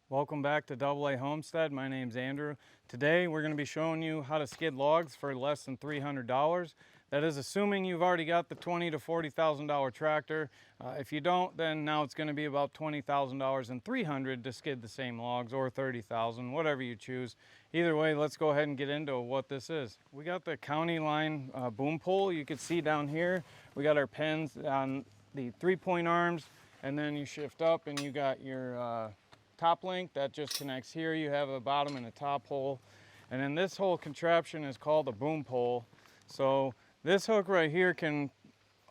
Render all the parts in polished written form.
Welcome back to AA Homestead. My name's Andrew. Today we're going to be showing you how to skid logs for less than $300. That is assuming you've already got the $20,000 to $40,000 tractor. If you don't, then now it's going to be about $20,000 and $300 to skid the same logs, or $30,000, whatever you choose. Either way, let's go ahead and get into what this is. We got the county line boom pole. You can see down here we got our pins on the 3-point arms, and then you shift up and you got your top link that just connects here. You have a bottom and a top hole, and then this whole contraption is called a boom pole. So this hook right here can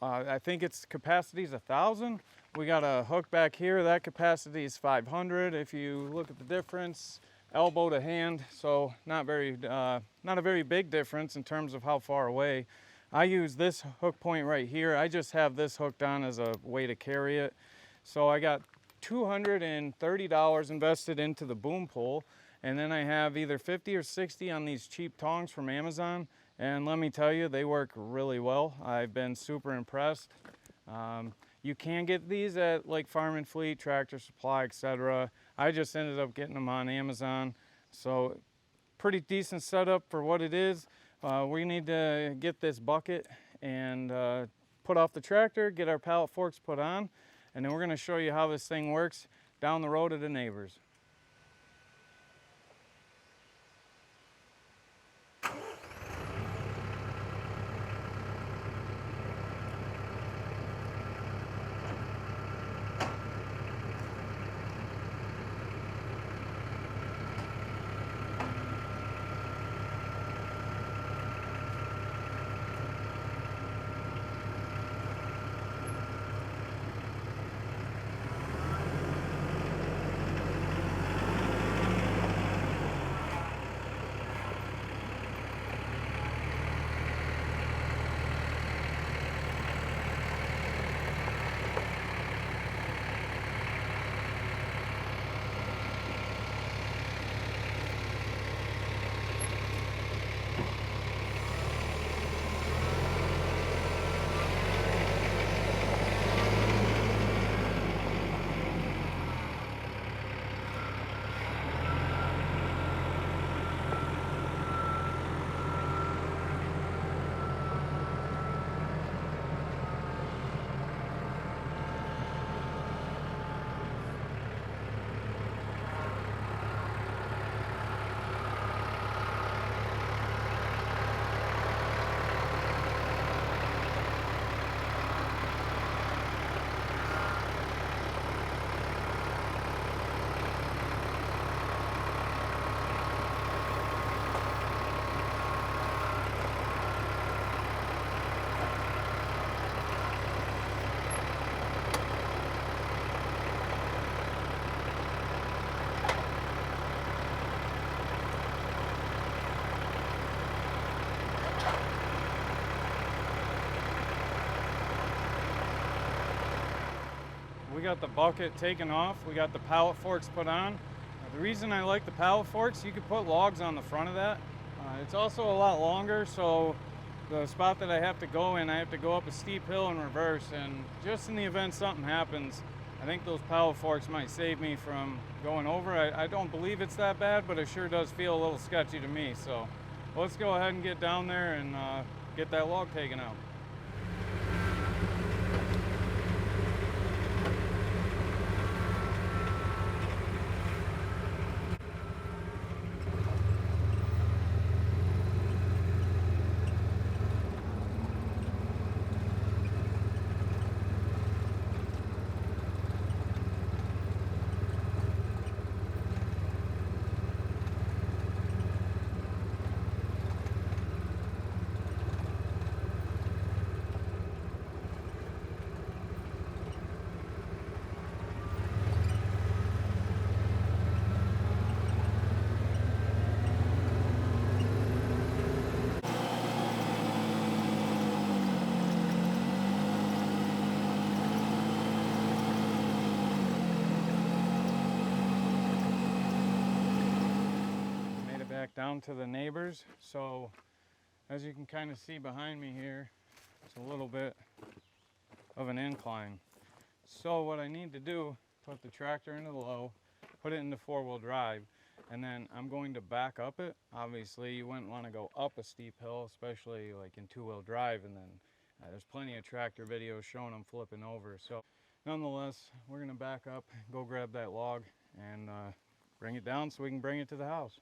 I think its capacity is 1,000. We got a hook back here, that capacity is 500. If you look at the difference, elbow to hand, so not a very big difference in terms of how far away. I use this hook point right here. I just have this hooked on as a way to carry it. So I got $230 invested into the boom pole, and then I have either 50 or 60 on these cheap tongs from Amazon, and let me tell you, they work really well. I've been super impressed. You can get these at like Farm and Fleet, Tractor Supply, etc. I just ended up getting them on Amazon, so pretty decent setup for what it is. We need to get this bucket and put off the tractor, get our pallet forks put on, and then we're going to show you how this thing works down the road at a neighbor's. We got the bucket taken off. We got the pallet forks put on. The reason I like the pallet forks, you could put logs on the front of that. It's also a lot longer, so the spot that I have to go in, I have to go up a steep hill in reverse, and just in the event something happens, I think those pallet forks might save me from going over. I don't believe it's that bad, but it sure does feel a little sketchy to me. So let's go ahead and get down there and get that log taken out. Back down to the neighbors. So as you can kind of see behind me here, it's a little bit of an incline. So what I need to do, put the tractor into the low, put it into four-wheel drive, and then I'm going to back up it. Obviously, you wouldn't want to go up a steep hill, especially like in two-wheel drive, and then there's plenty of tractor videos showing them flipping over. So nonetheless, we're gonna back up, go grab that log, and bring it down so we can bring it to the house.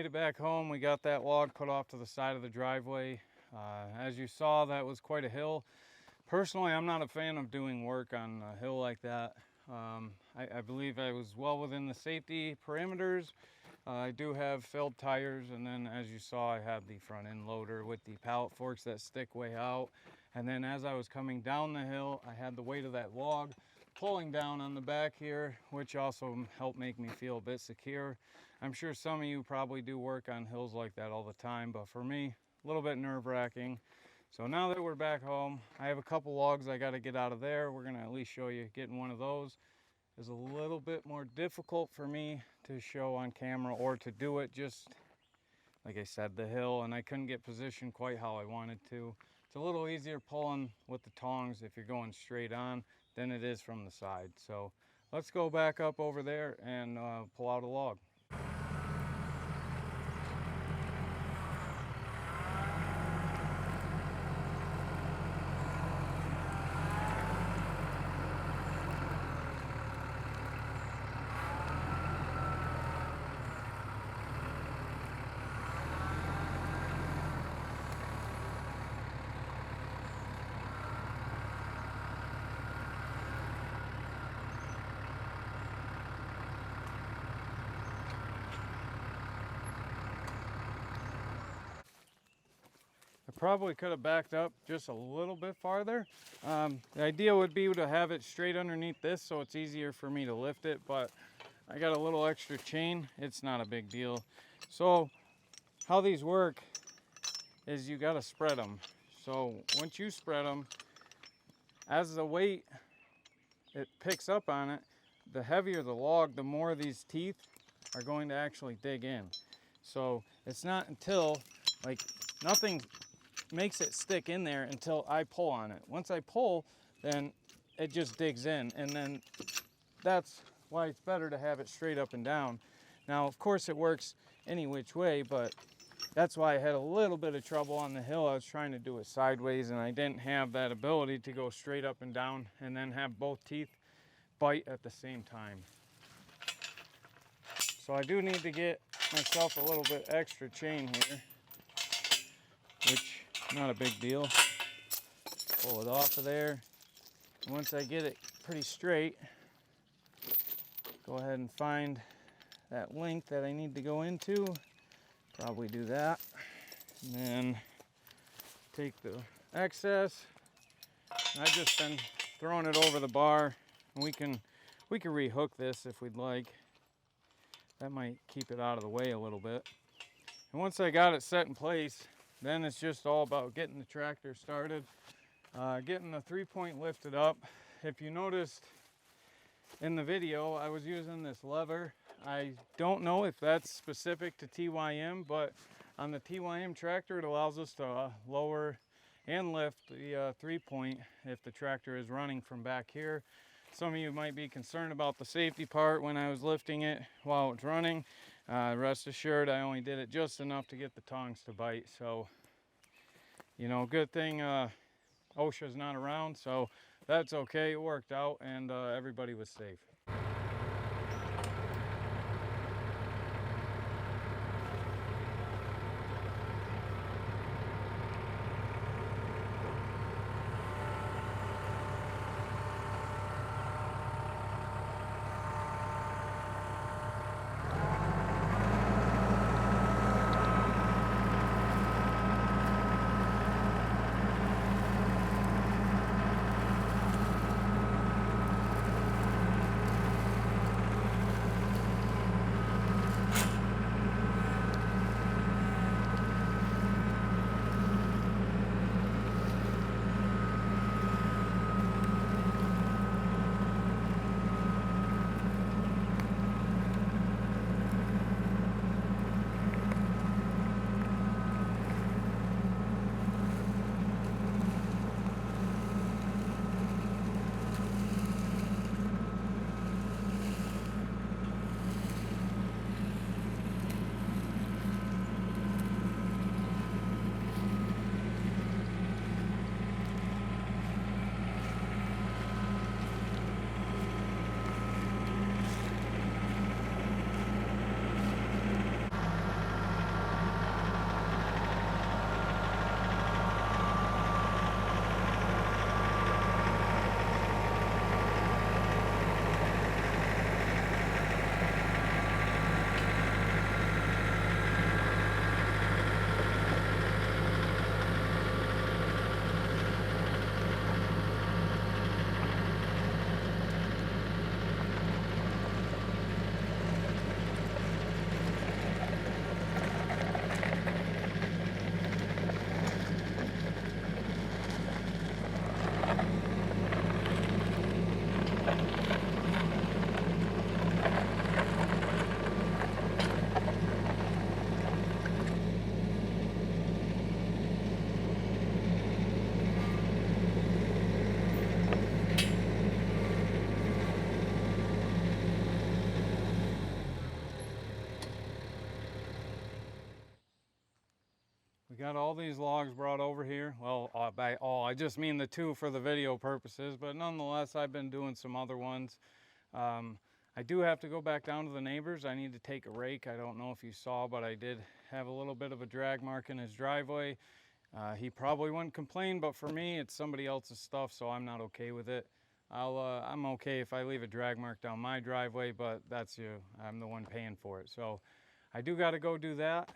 made it back home. We got that log put off to the side of the driveway. As you saw, that was quite a hill. Personally, I'm not a fan of doing work on a hill like that. I believe I was well within the safety parameters. I do have filled tires, and then as you saw, I have the front end loader with the pallet forks that stick way out. And then as I was coming down the hill, I had the weight of that log pulling down on the back here, which also helped make me feel a bit secure. I'm sure some of you probably do work on hills like that all the time, but for me, a little bit nerve-wracking. So now that we're back home, I have a couple logs I got to get out of there. We're going to at least show you getting one of those. Is a little bit more difficult for me to show on camera, or to do it just like I said, the hill, and I couldn't get positioned quite how I wanted to. It's a little easier pulling with the tongs if you're going straight on than it is from the side. So let's go back up over there and pull out a log. Probably could have backed up just a little bit farther. The idea would be to have it straight underneath this so it's easier for me to lift it, but I got a little extra chain. It's not a big deal. So how these work is you got to spread them. So once you spread them, as the weight it picks up on it, the heavier the log, the more these teeth are going to actually dig in. So it's not until, like, nothing makes it stick in there until I pull on it. Once I pull, then it just digs in, and then that's why it's better to have it straight up and down. Now, of course, it works any which way, but that's why I had a little bit of trouble on the hill. I was trying to do it sideways, and I didn't have that ability to go straight up and down and then have both teeth bite at the same time. So I do need to get myself a little bit extra chain here, which not a big deal. Pull it off of there. Once I get it pretty straight, go ahead and find that link that I need to go into. Probably do that. And then take the excess. I've just been throwing it over the bar. And we can rehook this if we'd like. That might keep it out of the way a little bit. And once I got it set in place, then it's just all about getting the tractor started, getting the 3-point lifted up. If you noticed in the video, I was using this lever. I don't know if that's specific to TYM, but on the TYM tractor, it allows us to lower and lift the 3-point if the tractor is running from back here. Some of you might be concerned about the safety part when I was lifting it while it's running. Rest assured, I only did it just enough to get the tongs to bite. So, you know, good thing OSHA's not around, so that's okay. It worked out, and everybody was safe. We got all these logs brought over here. Well, by all, I just mean the two for the video purposes, but nonetheless, I've been doing some other ones. I do have to go back down to the neighbors. I need to take a rake. I don't know if you saw, but I did have a little bit of a drag mark in his driveway. He probably wouldn't complain, but for me, it's somebody else's stuff, so I'm not okay with it. I'm okay if I leave a drag mark down my driveway, but that's you. I'm the one paying for it. So I do got to go do that.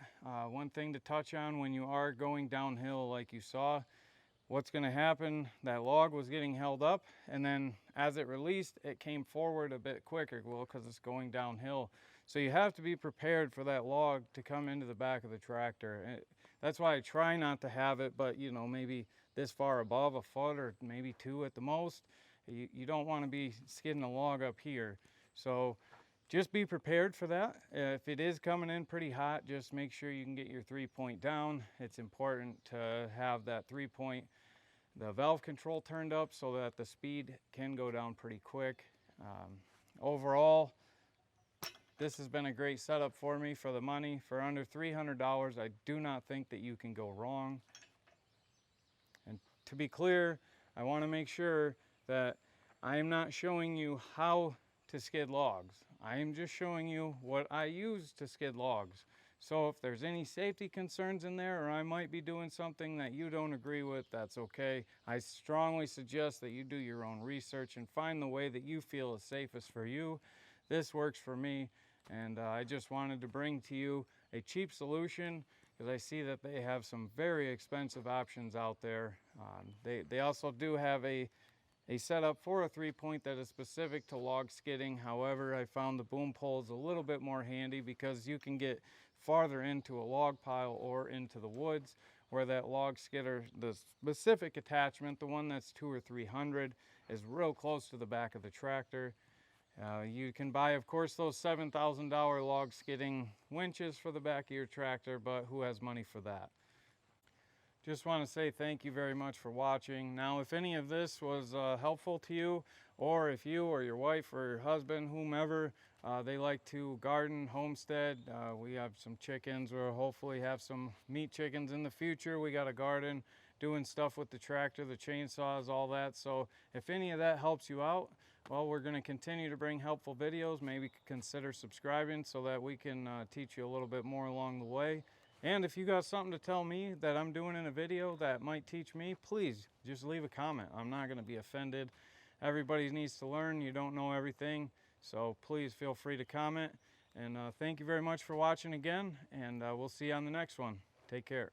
One thing to touch on when you are going downhill like you saw, what's going to happen, that log was getting held up, and then as it released, it came forward a bit quicker, well, because it's going downhill. So you have to be prepared for that log to come into the back of the tractor. That's why I try not to have it, but you know, maybe this far above, a foot or maybe 2 at the most. You don't want to be skidding a log up here. So just be prepared for that. If it is coming in pretty hot, just make sure you can get your 3-point down. It's important to have that 3-point, the valve control turned up so that the speed can go down pretty quick. Overall, this has been a great setup for me for the money. For under $300, I do not think that you can go wrong. And to be clear, I want to make sure that I am not showing you how to skid logs. I am just showing you what I use to skid logs. So if there's any safety concerns in there, or I might be doing something that you don't agree with, that's okay. I strongly suggest that you do your own research and find the way that you feel is safest for you. This works for me, and I just wanted to bring to you a cheap solution because I see that they have some very expensive options out there. They also do have a setup for a 3-point that is specific to log skidding. However, I found the boom pole is a little bit more handy because you can get farther into a log pile or into the woods, where that log skidder, the specific attachment, the one that's 200 or 300, is real close to the back of the tractor. You can buy, of course, those $7,000 log skidding winches for the back of your tractor, but who has money for that? Just want to say thank you very much for watching. Now, if any of this was helpful to you, or if you or your wife or your husband, whomever, they like to garden, homestead, we have some chickens, or hopefully have some meat chickens in the future. We got a garden, doing stuff with the tractor, the chainsaws, all that. So if any of that helps you out, well, we're going to continue to bring helpful videos. Maybe consider subscribing so that we can teach you a little bit more along the way. And if you got something to tell me that I'm doing in a video that might teach me, please just leave a comment. I'm not going to be offended. Everybody needs to learn. You don't know everything. So please feel free to comment. And thank you very much for watching again. And we'll see you on the next one. Take care.